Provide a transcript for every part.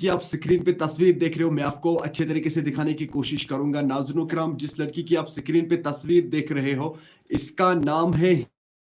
कि आप स्क्रीन पे तस्वीर देख रहे हो, मैं आपको अच्छे तरीके से दिखाने की कोशिश करूंगा। नाज़रीन किराम, जिस लड़की की आप स्क्रीन पे तस्वीर देख रहे हो, इसका नाम है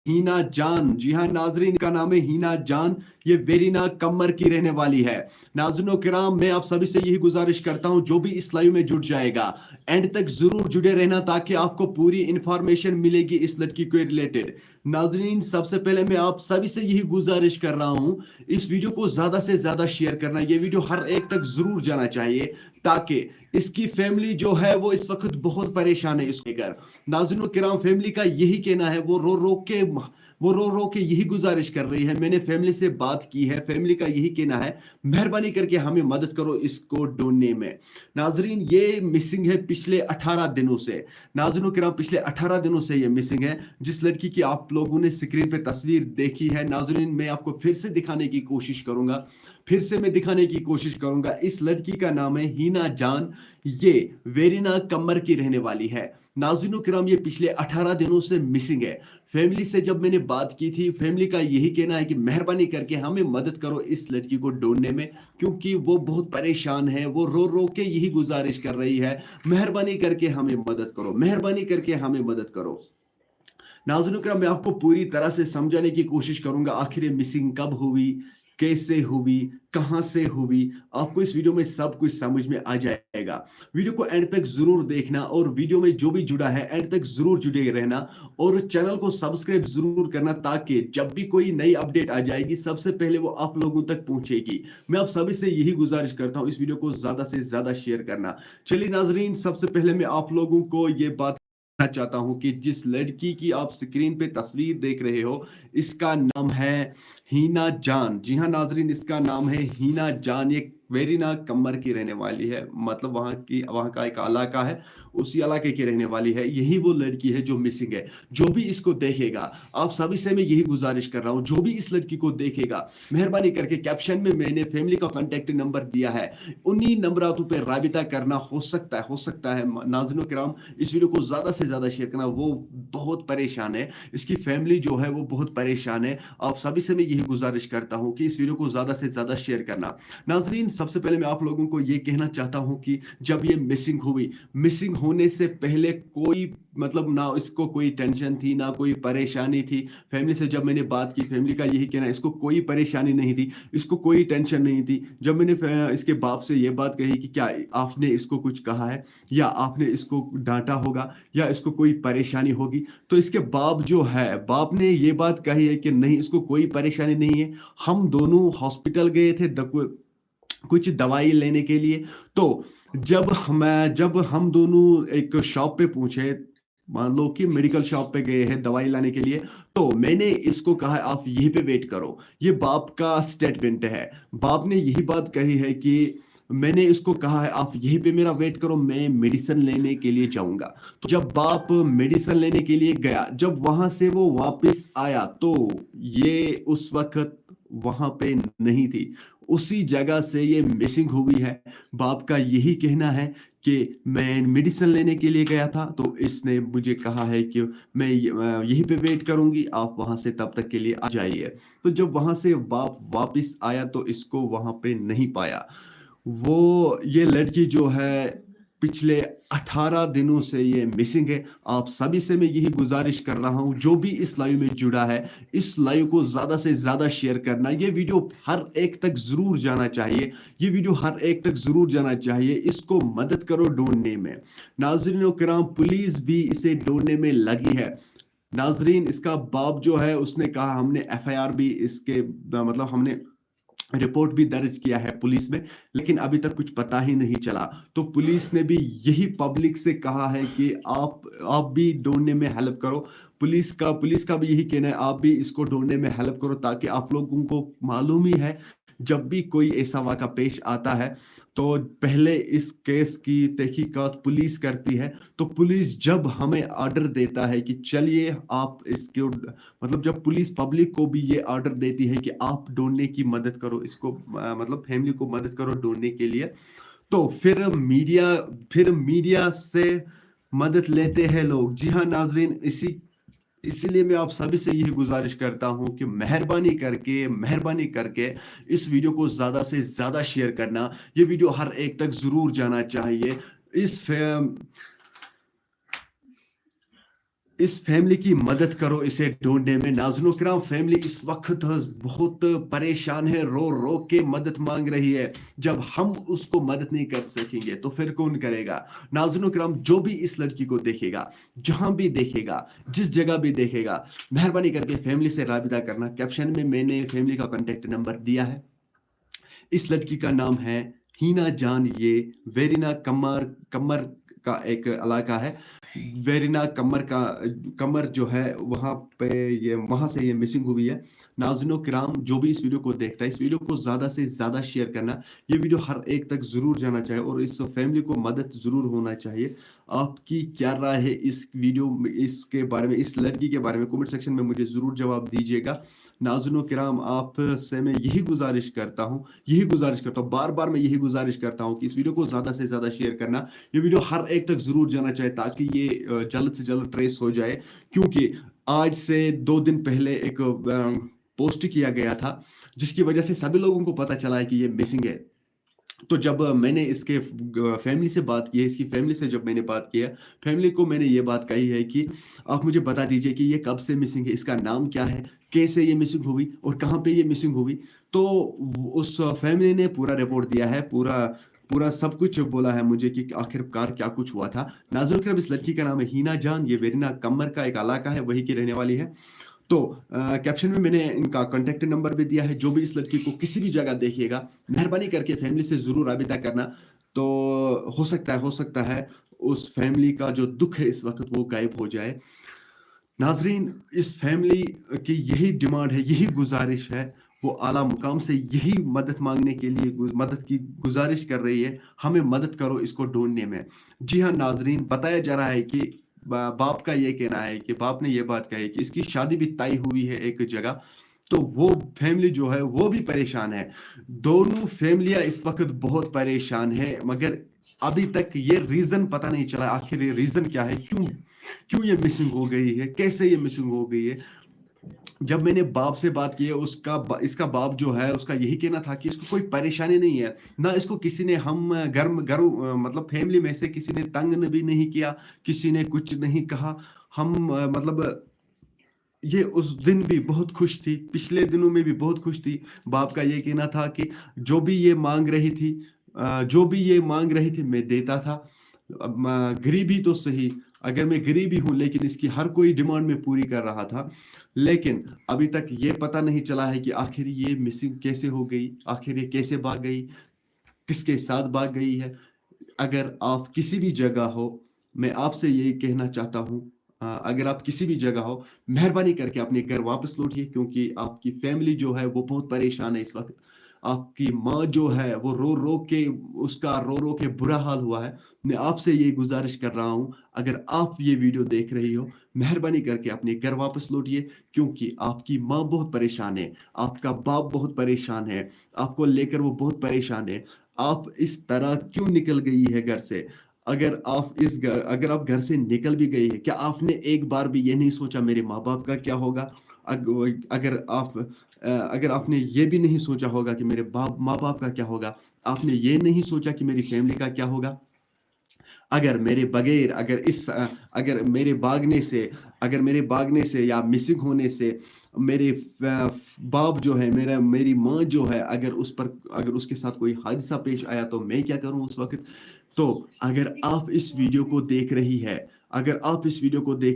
हीना जान। जी हाँ नाजरीन, का नाम है हीना जान। ये वेरीना कमर की रहने वाली है। नाज़रीन किराम, मैं आप सभी से यही गुजारिश करता हूं, जो भी इस लाइव में जुड़ जाएगा, एंड तक जरूर जुड़े रहना ताकि आपको पूरी इंफॉर्मेशन मिलेगी इस लड़की के रिलेटेड। नाजरीन, सबसे पहले मैं आप सभी से यही गुजारिश कर रहा हूं, इस वीडियो को ज्यादा से ज्यादा शेयर करना। ये वीडियो हर एक तक जरूर जाना चाहिए ताकि इसकी फैमिली जो है वो इस वक्त बहुत परेशान है इसके घर। नाज़रीन किराम, फैमिली का यही कहना है, वो रो रो के यही गुजारिश कर रही है। मैंने फैमिली से बात की है, फैमिली का यही कहना है, मेहरबानी करके हमें मदद करो इसको ढूंढने में। नाजरीन, ये मिसिंग है पिछले 18 दिनों से। नाज़रीन किराम, पिछले 18 दिनों से ये मिसिंग है। जिस लड़की की आप लोगों ने स्क्रीन पे तस्वीर देखी है, नाजरीन मैं आपको फिर से दिखाने की कोशिश करूंगा, इस लड़की का नाम है हीना जान। ये वेरीना कमर की रहने वाली है। नाज़रीन किराम, ये पिछले 18 दिनों से मिसिंग है। फैमिली से जब मैंने बात की थी, फैमिली का यही कहना है कि मेहरबानी करके हमें मदद करो इस लड़की को ढूंढने में, क्योंकि वो बहुत परेशान है। वो रो रो के यही गुजारिश कर रही है, मेहरबानी करके हमें मदद करो, मेहरबानी करके हमें मदद करो। नाज़रीन किराम, मैं आपको पूरी तरह से समझाने की कोशिश करूंगा आखिर ये मिसिंग कब हुई, कैसे हुई, कहां से हुई। आपको इस वीडियो में सब कुछ समझ में आ जाएगा। वीडियो को एंड तक जरूर देखना, और वीडियो में जो भी जुड़ा है एंड तक जरूर जुड़े रहना, और चैनल को सब्सक्राइब जरूर करना ताकि जब भी कोई नई अपडेट आ जाएगी सबसे पहले वो आप लोगों तक पहुंचेगी। मैं आप सभी से यही गुजारिश करता हूं, इस वीडियो को ज्यादा से ज्यादा शेयर करना। चलिए नाजरीन, सबसे पहले मैं आप लोगों को ये बात चाहता हूं कि जिस लड़की की आप स्क्रीन पे तस्वीर देख रहे हो, इसका नाम है हीना जान। जी हाँ नाजरीन, इसका नाम है हीना जान। ये वेरीना कमर की रहने वाली है, मतलब वहां का एक इलाका है, उसी इलाके की रहने वाली है। यही वो लड़की है जो मिसिंग है। जो भी इसको देखेगा, आप सभी से मैं यही गुजारिश कर रहा हूं, जो भी इस लड़की को देखेगा, मेहरबानी करके कैप्शन में मैंने फैमिली का कॉन्टेक्ट नंबर दिया है, उन्हीं नंबरातों पे राबिता करना। हो सकता है नाज़रीन किराम, इस वीडियो को ज्यादा से ज्यादा शेयर करना। वो बहुत परेशान है, इसकी फैमिली जो है वो बहुत परेशान है। आप सभी से मैं यही गुजारिश करता हूं कि इस वीडियो को ज्यादा से ज्यादा शेयर करना। नाजरीन, सबसे पहले मैं आप लोगों को ये कहना चाहता हूं कि जब ये मिसिंग होने से पहले कोई मतलब ना इसको कोई टेंशन थी, ना कोई परेशानी थी। फैमिली से जब मैंने बात की, फैमिली का यही कहना है, इसको कोई परेशानी नहीं थी, इसको कोई टेंशन नहीं थी। जब मैंने इसके बाप से ये बात कही कि क्या आपने इसको कुछ कहा है, या आपने इसको डांटा होगा, या इसको कोई परेशानी होगी, तो इसके बाप ने ये बात कही है कि नहीं, इसको कोई परेशानी नहीं है। हम दोनों हॉस्पिटल गए थे कुछ दवाई लेने के लिए। तो जब हम दोनों एक शॉप पे पूछे, मान लो कि मेडिकल शॉप पे गए हैं दवाई लाने के लिए, तो मैंने इसको कहा आप यहीं पे वेट करो। ये बाप का स्टेटमेंट है। बाप ने यही बात कही है कि मैंने इसको कहा है आप यहीं पे मेरा वेट करो, मैं मेडिसिन लेने के लिए जाऊंगा। तो जब बाप मेडिसिन लेने के लिए गया, जब वहां से वो वापस आया, तो ये उस वक्त वहां पे नहीं थी, उसी जगह से ये मिसिंग हुई है। बाप का यही कहना है कि मैं मेडिसिन लेने के लिए गया था, तो इसने मुझे कहा है कि मैं यहीं पे वेट करूंगी, आप वहां से तब तक के लिए आ जाइए। तो जब वहां से बाप वापस आया तो इसको वहां पे नहीं पाया। ये लड़की जो है पिछले 18 दिनों से ये मिसिंग है। आप सभी से मैं यही गुजारिश कर रहा हूं, जो भी इस लाइव में जुड़ा है, इस लाइव को ज्यादा से ज्यादा शेयर करना। ये वीडियो हर एक तक जरूर जाना चाहिए, इसको मदद करो ढूंढने में। नाज़रीन किराम, पुलिस भी इसे ढूंढने में लगी है। नाजरीन, इसका बाप जो है उसने कहा, हमने एफआईआर भी इसके मतलब हमने रिपोर्ट भी दर्ज किया है पुलिस में, लेकिन अभी तक कुछ पता ही नहीं चला। तो पुलिस ने भी यही पब्लिक से कहा है कि आप भी ढूंढने में हेल्प करो। पुलिस का भी यही कहना है, आप भी इसको ढूंढने में हेल्प करो, ताकि आप लोगों को मालूम ही है, जब भी कोई ऐसा वाक़ा पेश आता है तो पहले इस केस की तहकीकात पुलिस करती है। तो पुलिस जब हमें ऑर्डर देता है कि चलिए आप इसके मतलब जब पुलिस पब्लिक को भी ये ऑर्डर देती है कि आप ढूंढने की मदद करो, इसको मतलब फैमिली को मदद करो ढूंढने के लिए, तो फिर मीडिया से मदद लेते हैं लोग। जी हाँ नाजरीन, इसीलिए मैं आप सभी से यही गुजारिश करता हूँ कि मेहरबानी करके इस वीडियो को ज़्यादा से ज़्यादा शेयर करना। ये वीडियो हर एक तक ज़रूर जाना चाहिए। इस फैमिली की मदद करो इसे ढूंढने में। नाज़रीन किराम, फैमिली इस वक्त बहुत परेशान है, रो रो के मदद मांग रही है। जब हम उसको मदद नहीं कर सकेंगे तो फिर कौन करेगा? नाज़रीन किराम, जो भी इस लड़की को देखेगा, जहां भी देखेगा, जिस जगह भी देखेगा, मेहरबानी करके फैमिली से राबिता करना। कैप्शन में मैंने फैमिली का कॉन्टेक्ट नंबर दिया है। इस लड़की का नाम है हीना जान। ये वेरिना कमर कमर का एक इलाका है। वेरिना कमर जो है वहाँ पे, ये वहाँ से ये मिसिंग हुई है। नाज़रीन किराम, जो भी इस वीडियो को देखता है, इस वीडियो को ज़्यादा से ज़्यादा शेयर करना। ये वीडियो हर एक तक ज़रूर जाना चाहिए और इस फैमिली को मदद ज़रूर होना चाहिए। आपकी क्या राय है इस वीडियो में, इसके बारे में, इस लड़की के बारे में? कमेंट सेक्शन में मुझे ज़रूर जवाब दीजिएगा। नाज़रीन किराम, आप से मैं यही गुजारिश करता हूँ, बार बार मैं यही गुजारिश करता हूँ कि इस वीडियो को ज़्यादा से ज़्यादा शेयर करना। ये वीडियो हर एक तक ज़रूर जाना चाहिए ताकि ये जल्द से जल्द ट्रेस हो जाए। क्योंकि आज से 2 दिन पहले एक पोस्ट किया गया था जिसकी वजह से सभी लोगों को पता चला है कि ये मिसिंग है। तो जब मैंने इसके फैमिली से बात की है, इसकी फैमिली से जब मैंने बात की है, फैमिली को मैंने ये बात कही है कि आप मुझे बता दीजिए कि ये कब से मिसिंग है, इसका नाम क्या है, कैसे ये मिसिंग हुई और कहाँ पे ये मिसिंग हुई। तो उस फैमिली ने पूरा रिपोर्ट दिया है, पूरा पूरा सब कुछ बोला है मुझे कि आखिरकार क्या कुछ हुआ था। नाज़रीन करम, इस लड़की का नाम है हीना जान। ये वेरिना कमर का एक इलाका है, वही की रहने वाली है। तो कैप्शन में मैंने इनका कॉन्टेक्ट नंबर भी दिया है। जो भी इस लड़की को किसी भी जगह देखिएगा, मेहरबानी करके फैमिली से ज़रूर राबिता करना। तो हो सकता है उस फैमिली का जो दुख है इस वक्त वो गायब हो जाए। नाजरीन, इस फैमिली की यही डिमांड है, यही गुजारिश है। वो आला मुकाम से यही मदद मांगने के लिए मदद की गुजारिश कर रही है, हमें मदद करो इसको ढूंढने में। जी हाँ नाजरीन, बताया जा रहा है कि बाप का ये कहना है कि बाप ने ये बात कही कि इसकी शादी भी तय हुई है एक जगह। तो वो फैमिली जो है वो भी परेशान है। दोनों फैमिलियां इस वक्त बहुत परेशान है, मगर अभी तक ये रीजन पता नहीं चला आखिर ये रीजन क्या है, क्यों क्यों ये मिसिंग हो गई है, कैसे ये मिसिंग हो गई है। जब मैंने बाप से बात की है, इसका बाप जो है उसका यही कहना था कि इसको कोई परेशानी नहीं है, ना इसको किसी ने, हम घर मतलब फैमिली में से किसी ने तंग भी नहीं किया, किसी ने कुछ नहीं कहा। हम मतलब ये उस दिन भी बहुत खुश थी, पिछले दिनों में भी बहुत खुश थी। बाप का ये कहना था कि जो भी ये मांग रही थी, मैं देता था। गरीबी तो सही, अगर मैं गरीबी हूं, लेकिन इसकी हर कोई डिमांड में पूरी कर रहा था। लेकिन अभी तक ये पता नहीं चला है कि आखिर ये मिसिंग कैसे हो गई, आखिर ये कैसे भाग गई, किसके साथ भाग गई है। अगर आप किसी भी जगह हो, मैं आपसे यही कहना चाहता हूँ, अगर आप किसी भी जगह हो, मेहरबानी करके अपने घर वापस लौटिए, क्योंकि आपकी फैमिली जो है वो बहुत परेशान है इस वक्त। आपकी माँ जो है वो रो रो के बुरा हाल हुआ है। मैं आपसे ये गुजारिश कर रहा हूँ, अगर आप ये वीडियो देख रही हो, मेहरबानी करके अपने घर वापस लौटिए, क्योंकि आपकी माँ बहुत परेशान है, आपका बाप बहुत परेशान है, आपको लेकर वो बहुत परेशान है। आप इस तरह क्यों निकल गई है घर से? अगर आप घर से निकल भी गई है, क्या आपने एक बार भी ये नहीं सोचा मेरे माँ बाप का क्या होगा? अगर आपने ये भी नहीं सोचा होगा कि मेरे माँ बाप का क्या होगा, आपने ये नहीं सोचा कि मेरी फैमिली का क्या होगा? अगर मेरे बगैर, अगर मेरे भागने से या मिसिंग होने से मेरे बाप जो है, मेरी माँ जो है, अगर उसके साथ कोई हादसा पेश आया तो मैं क्या करूं उस वक्त? तो अगर आप इस वीडियो को देख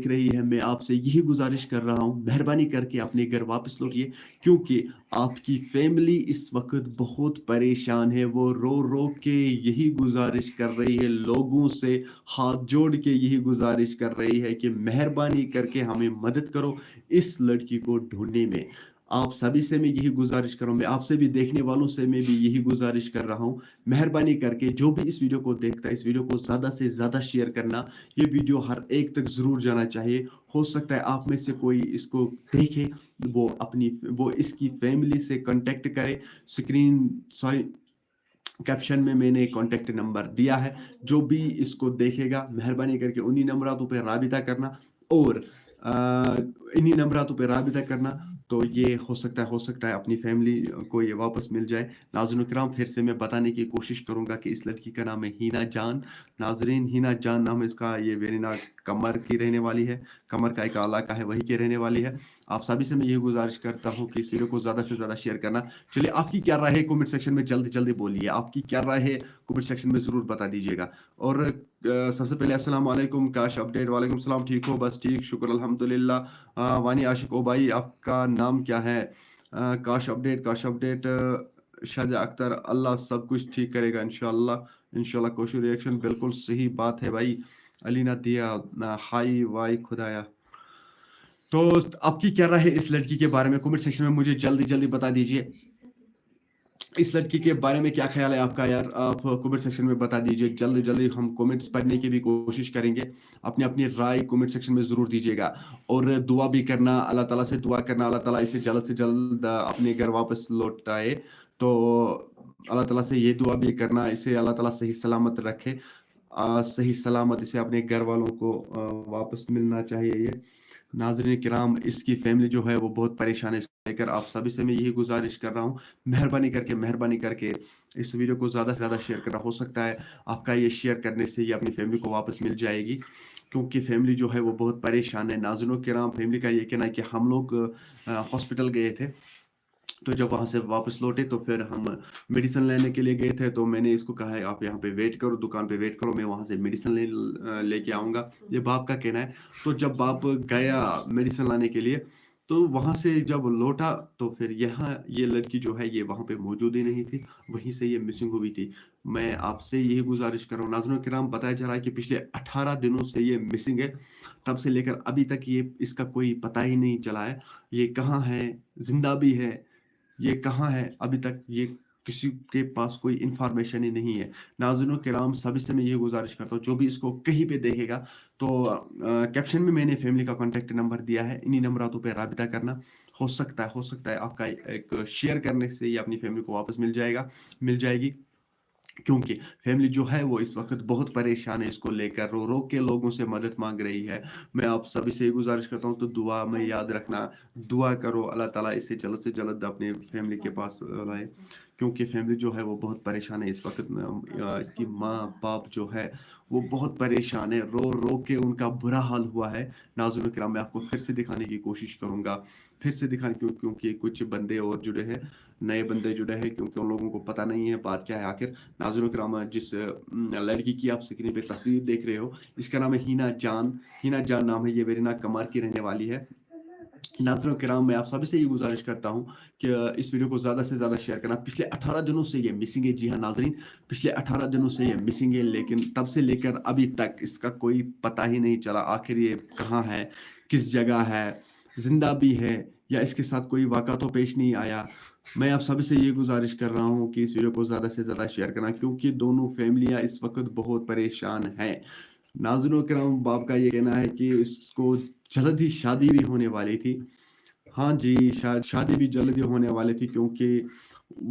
रही है, मैं आपसे यही गुजारिश कर रहा हूं, मेहरबानी करके अपने घर वापस लौटिए, क्योंकि आपकी फैमिली इस वक्त बहुत परेशान है। वो रो रो के यही गुजारिश कर रही है, लोगों से हाथ जोड़ के यही गुजारिश कर रही है कि मेहरबानी करके हमें मदद करो इस लड़की को ढूंढने में। आप सभी से मैं यही गुजारिश कर रहा हूँ, मैं आपसे भी, देखने वालों से मैं भी यही गुजारिश कर रहा हूँ, मेहरबानी करके जो भी इस वीडियो को देखता है, इस वीडियो को ज़्यादा से ज़्यादा शेयर करना। ये वीडियो हर एक तक ज़रूर जाना चाहिए। हो सकता है आप में से कोई इसको देखे, वो इसकी फैमिली से कांटेक्ट करे। कैप्शन में मैंने कांटेक्ट नंबर दिया है। जो भी इसको देखेगा, मेहरबानी करके उन्हीं नंबरों पर राबिता करना। اور انہی نمبراتوں پہ رابطہ کرنا. تو یہ ہو سکتا ہے اپنی فیملی کو یہ واپس مل جائے. ناظرین الکرام پھر سے میں بتانے کی کوشش کروں گا کہ اس لڑکی کا نام ہے ہینا جان. ناظرین ہینا جان نام ہے اس کا. یہ ویرینا کمر کی رہنے والی ہے. کمر کا ایک علاقہ ہے وہیں کی رہنے والی ہے. آپ سبھی سے میں یہ گزارش کرتا ہوں کہ اس ویڈیو کو زیادہ سے زیادہ شیئر کرنا. چلیے آپ کی کیا رائے ہے کمنٹ سیکشن میں جلدی جلدی بولیے. آپ کی کیا رائے ہے کمنٹ سیکشن میں ضرور بتا دیجیے گا. اور سب سے پہلے السلام علیکم کاش اپڈیٹ. وعلیکم السلام. ٹھیک ہو؟ بس ٹھیک شکر الحمدللہ. وانی عاشق او بھائی آپ کا نام کیا ہے؟ کاش اپڈیٹ. شاہجہاں اختر اللہ سب کچھ ٹھیک کرے گا انشاءاللہ. کوشش ریئیکشن بالکل صحیح بات ہے بھائی. علینا دیا ہائی وائی خدایا. تو آپ کی کیا رائے ہے اس لڑکی کے بارے میں کمنٹ سیکشن میں مجھے جلدی جلدی بتا دیجیے. اس لڑکی کے بارے میں کیا خیال ہے آپ کا یار؟ آپ کمنٹ سیکشن میں بتا دیجیے جلدی جلدی. ہم کمنٹس پڑھنے کی بھی کوشش کریں گے. اپنی رائے کمنٹ سیکشن میں ضرور دیجیے گا. اور دعا بھی کرنا, اللہ تعالیٰ سے دعا کرنا اللہ تعالیٰ اسے جلد سے جلد اپنے گھر واپس لوٹائے. تو اللہ تعالیٰ سے یہ دعا بھی کرنا اسے اللہ تعالیٰ صحیح سلامت رکھے. صحیح سلامت اسے اپنے گھر والوں کو واپس ملنا چاہیے. یہ ناظرین کرام اس کی فیملی جو ہے وہ بہت پریشان ہے اس کو لے کر. آپ سبھی سے میں یہی گزارش کر رہا ہوں مہربانی کر کے اس ویڈیو کو زیادہ سے زیادہ شیئر کرنا. ہو سکتا ہے آپ کا یہ شیئر کرنے سے یہ اپنی فیملی کو واپس مل جائے گی, کیونکہ فیملی جو ہے وہ بہت پریشان ہے. ناظرین کرام فیملی کا یہ کہنا ہے کہ ہم لوگ ہاسپٹل گئے تھے, تو جب وہاں سے واپس لوٹے تو پھر ہم میڈیسن لینے کے لیے گئے تھے. تو میں نے اس کو کہا ہے آپ یہاں پہ ویٹ کرو, دکان پہ ویٹ کرو, میں وہاں سے میڈیسن لے کے آؤں گا. یہ باپ کا کہنا ہے. تو جب باپ گیا میڈیسن لانے کے لیے تو وہاں سے جب لوٹا تو پھر یہاں یہ لڑکی جو ہے یہ وہاں پہ موجود ہی نہیں تھی, وہیں سے یہ مسنگ ہوئی تھی. میں آپ سے یہی گزارش کر رہا ہوں ناظرین کرام, بتایا جا رہا ہے کہ پچھلے 18 دنوں سے یہ مسنگ ہے. تب سے لے کر ابھی تک یہ اس کا کوئی پتہ ہی نہیں چلا ہے. یہ کہاں ہے, زندہ بھی ہے, یہ کہاں ہے, ابھی تک یہ کسی کے پاس کوئی انفارمیشن ہی نہیں ہے. ناظرین کرام سبھی سے میں یہ گزارش کرتا ہوں جو بھی اس کو کہیں پہ دیکھے گا تو کیپشن میں نے فیملی کا کانٹیکٹ نمبر دیا ہے, انہی نمبراتوں پہ رابطہ کرنا. ہو سکتا ہے آپ کا ایک شیئر کرنے سے یہ اپنی فیملی کو واپس مل جائے گی. کیونکہ فیملی جو ہے وہ اس وقت بہت پریشان ہے, اس کو لے کر رو کے لوگوں سے مدد مانگ رہی ہے. میں آپ سبھی سے گزارش کرتا ہوں تو دعا میں یاد رکھنا, دعا کرو اللہ تعالیٰ اسے جلد سے جلد اپنے فیملی کے پاس لائے, کیونکہ فیملی جو ہے وہ بہت پریشان ہے اس وقت. اس کی ماں باپ جو ہے وہ بہت پریشان ہے, رو کے ان کا برا حال ہوا ہے. ناظرین کرام میں آپ کو پھر سے دکھانے کی کوشش کروں گا, کیونکہ کچھ بندے اور جڑے ہیں, نئے بندے جڑے ہیں, کیونکہ ان لوگوں کو پتہ نہیں ہے بات کیا ہے آخر. ناظرین کرام جس لڑکی کی آپ اسکرین پہ تصویر دیکھ رہے ہو اس کا نام ہے ہینا جان نام ہے. یہ ویرینا کمار کی رہنے والی ہے. ناظرین کرام میں آپ سبھی سے یہ گزارش کرتا ہوں کہ اس ویڈیو کو زیادہ سے زیادہ شیئر کرنا. پچھلے 18 دنوں سے یہ مسنگ ہے. جی ہاں ناظرین, پچھلے 18 دنوں سے یہ مسنگ ہے, لیکن تب سے لے کر ابھی تک اس کا کوئی پتہ ہی نہیں چلا آخر یہ کہاں ہے, کس جگہ ہے, زندہ بھی ہے یا اس کے ساتھ کوئی واقعہ تو پیش نہیں آیا. میں آپ سب سے یہ گزارش کر رہا ہوں کہ اس ویڈیو کو زیادہ سے زیادہ شیئر کرنا, کیونکہ دونوں فیملیاں اس وقت بہت پریشان ہیں. ناظرین کرام باپ کا یہ کہنا ہے کہ اس کو جلد ہی شادی بھی ہونے والی تھی. ہاں جی, شادی بھی جلد ہی ہونے والی تھی, کیونکہ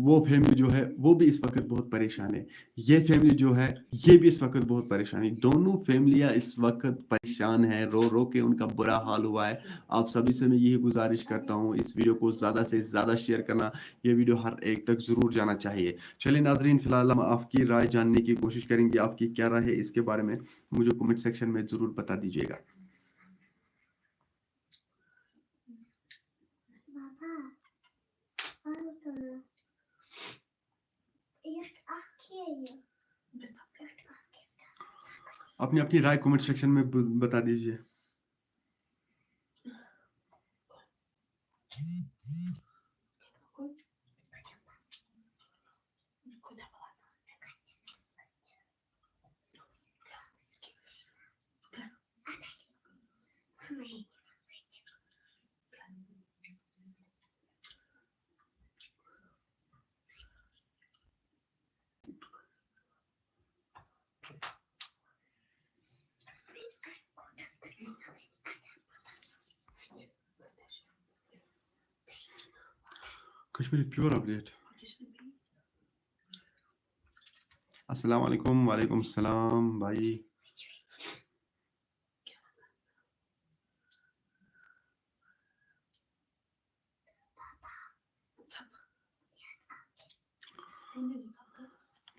وہ فیملی جو ہے وہ بھی اس وقت بہت پریشان ہے. یہ فیملی جو ہے یہ بھی اس وقت بہت پریشان ہے. دونوں فیملیاں اس وقت پریشان ہیں, رو کے ان کا برا حال ہوا ہے. آپ سبھی سے میں یہی گزارش کرتا ہوں اس ویڈیو کو زیادہ سے زیادہ شیئر کرنا. یہ ویڈیو ہر ایک تک ضرور جانا چاہیے. چلیے ناظرین فی الحال ہم آپ کی رائے جاننے کی کوشش کریں گے. آپ کی کیا رائے ہے اس کے بارے میں مجھے کمنٹ سیکشن میں ضرور بتا دیجیے گا. اپنی رائے کمنٹ سیکشن میں بتا دیجیے. Kashmiri pure update. السلام علیکم. وعلیکم السلام بھائی.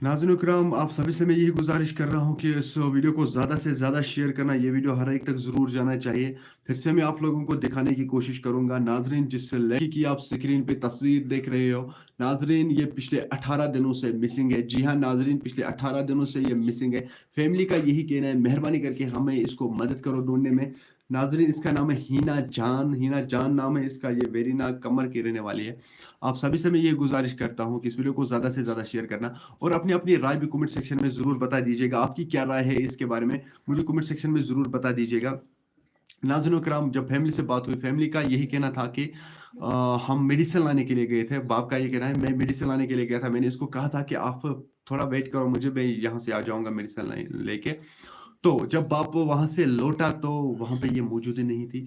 नाज़रीन इकराम, आप सभी से मैं यही गुज़ारिश कर रहा हूँ कि इस वीडियो को ज़्यादा से ज़्यादा शेयर करना, ये वीडियो हर एक तक ज़रूर जाना चाहिए। फिर से मैं आप लोगों को दिखाने की कोशिश करूँगा। नाज़रीन, जिस लड़की की आप स्क्रीन पे तस्वीर देख रहे हो, नाज़रीन ये पिछले 18 दिनों से मिसिंग है। जी हाँ नाज़रीन, पिछले 18 दिनों से ये मिसिंग है। फैमिली का यही कहना है, मेहरबानी करके हमें इसको मदद करो ढूँढने में। नाज़रीन, इसका नाम है हीना जान नाम है इसका, ये वेरिना कमर की रहने वाली है। आप सभी से मैं ये गुज़ारिश करता हूँ कि इस वीडियो को ज़्यादा से ज़्यादा शेयर करना और अपनी-अपनी राय भी कमेंट सेक्शन में ज़रूर बता दीजिएगा। आपकी क्या राय है इसके बारे में? मुझे कमेंट सेक्शन में ज़रूर बता दीजिएगा। नाज़रीन किराम, जब फैमिली से बात हुई, फैमिली का यही कहना था कि हम मेडिसिन लाने के लिए गए थे। बाप का ये कहना है, मैं मेडिसिन लाने के लिए गया था। मैंने इसको कहा था कि आप थोड़ा वेट करो मुझे, मैं यहाँ से आ जाऊँगा मेडिसिन लेके। तो जब बाप वहाँ से लौटा तो वहाँ पे ये मौजूद ही नहीं थी।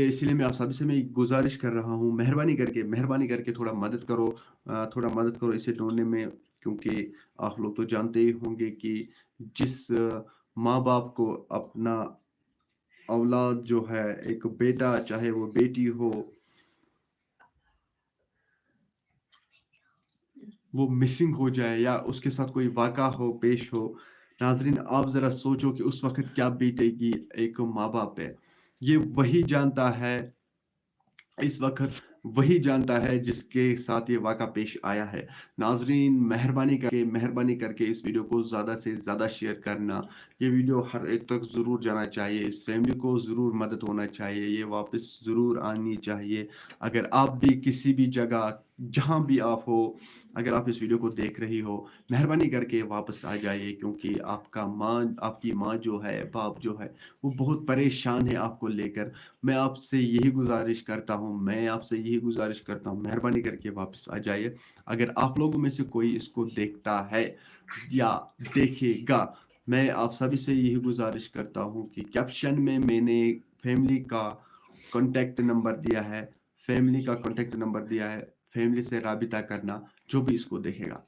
इसीलिए मैं आप सभी से मैं गुज़ारिश कर रहा हूँ, मेहरबानी करके थोड़ा मदद करो, थोड़ा मदद करो इसे ढूँढने में, क्योंकि आप लोग तो जानते ही होंगे कि जिस माँ-बाप को अपना औलाद जो है, एक बेटा चाहे वो बेटी हो, वो मिसिंग हो जाए या उसके साथ कोई वाक़ा हो, पेश हो, नाज़रीन आप ज़रा सोचो कि उस वक़्त क्या बीतेगी एक माँ-बाप पे। ये वही जानता है, इस वक़्त वही जानता है जिसके साथ ये वाक़ा पेश आया है। नाज़रीन मेहरबानी करके इस वीडियो को ज़्यादा से ज़्यादा शेयर करना। ये वीडियो हर एक तक ज़रूर जाना चाहिए। इस फैमिली को ज़रूर मदद होना चाहिए। ये वापस ज़रूर आनी चाहिए। अगर आप भी किसी भी जगह, जहाँ भी आप हो, अगर आप इस वीडियो को देख रही हो, मेहरबानी करके वापस आ जाइए, क्योंकि आपकी माँ जो है, बाप जो है, वो बहुत परेशान है आपको लेकर। मैं आपसे यही गुज़ारिश करता हूँ, मेहरबानी करके वापस आ जाइए। अगर आप लोगों में से कोई इसको देखता है या देखेगा, मैं आप सभी से यही गुज़ारिश करता हूँ कि कैप्शन में मैंने फैमिली का कॉन्टैक्ट नंबर दिया है, फैमिली से राबिता करना, जो भी इसको देखेगा।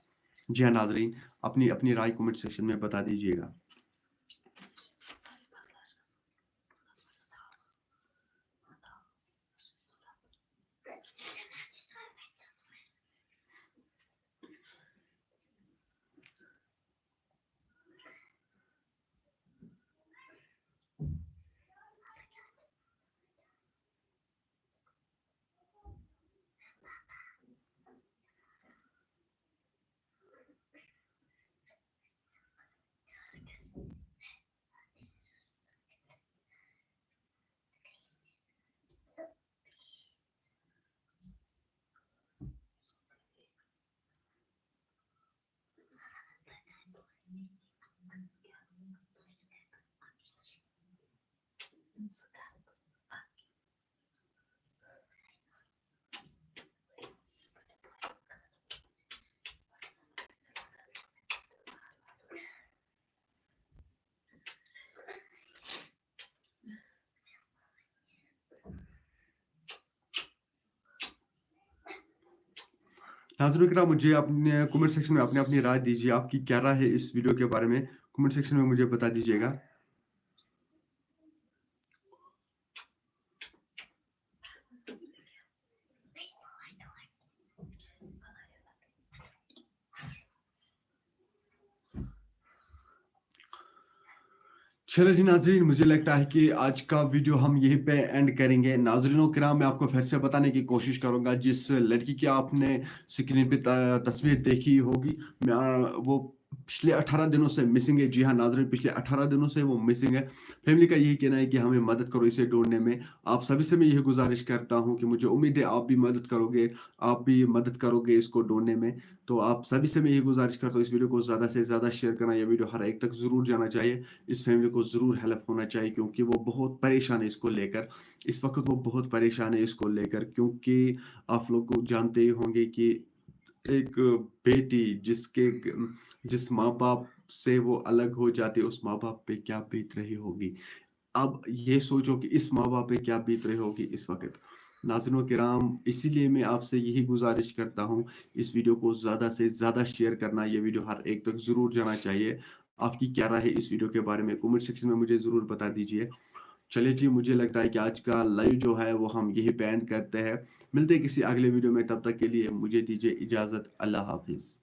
जी हाँ नाज़रीन, अपनी राय कमेंट सेक्शन में बता दीजिएगा। नाज़रीन किराम, मुझे अपने कमेंट सेक्शन में अपनी राय दीजिए। आपकी क्या राय है इस वीडियो के बारे में? कमेंट सेक्शन में मुझे बता दीजिएगा। चलो जी नाज़रीन, मुझे लगता है कि आज का वीडियो हम यहीं पे एंड करेंगे। नाज़रीनों किराम, मैं आपको फिर से बताने की कोशिश करूँगा, जिस लड़की की आपने स्क्रीन पे तस्वीर देखी होगी, वो पिछले 18 दिनों से मिसिंग है। जी हाँ नाज़रीन, पिछले 18 दिनों से वो मिसिंग है। फैमिली का यही कहना है कि हमें मदद करो इसे ढूँढने में। आप सभी से मैं यही गुज़ारिश करता हूँ कि मुझे उम्मीद है आप भी मदद करोगे इसको ढूँढने में। तो आप सभी से मैं यही गुज़ारिश करता हूँ, इस वीडियो को ज़्यादा से ज़्यादा शेयर करना। ये वीडियो हर एक तक ज़रूर जाना चाहिए। इस फैमिली को ज़रूर हेल्प होना चाहिए, क्योंकि वो बहुत परेशान है इसको लेकर। इस वक़्त वो बहुत परेशान है इसको लेकर, क्योंकि आप लोग को जानते ही होंगे कि एक बेटी जिस माँ-बाप से वो अलग हो जाती है, उस माँ-बाप पे क्या बीत रही होगी। अब ये सोचो कि इस माँ-बाप पे क्या बीत रही होगी इस वक़्त। नाज़रीन किराम, इसीलिए मैं आपसे यही गुज़ारिश करता हूँ, इस वीडियो को ज़्यादा से ज़्यादा शेयर करना। ये वीडियो हर एक तक ज़रूर जाना चाहिए। आपकी क्या राय है इस वीडियो के बारे में? कमेंट सेक्शन में मुझे ज़रूर बता दीजिए। चलिए जी, मुझे लगता है कि आज का लाइव जो है वो हम यहीं पे एंड करते हैं। मिलते हैं किसी अगले वीडियो में, तब तक के लिए मुझे दीजिए इजाज़त। अल्लाह हाफ़िज़।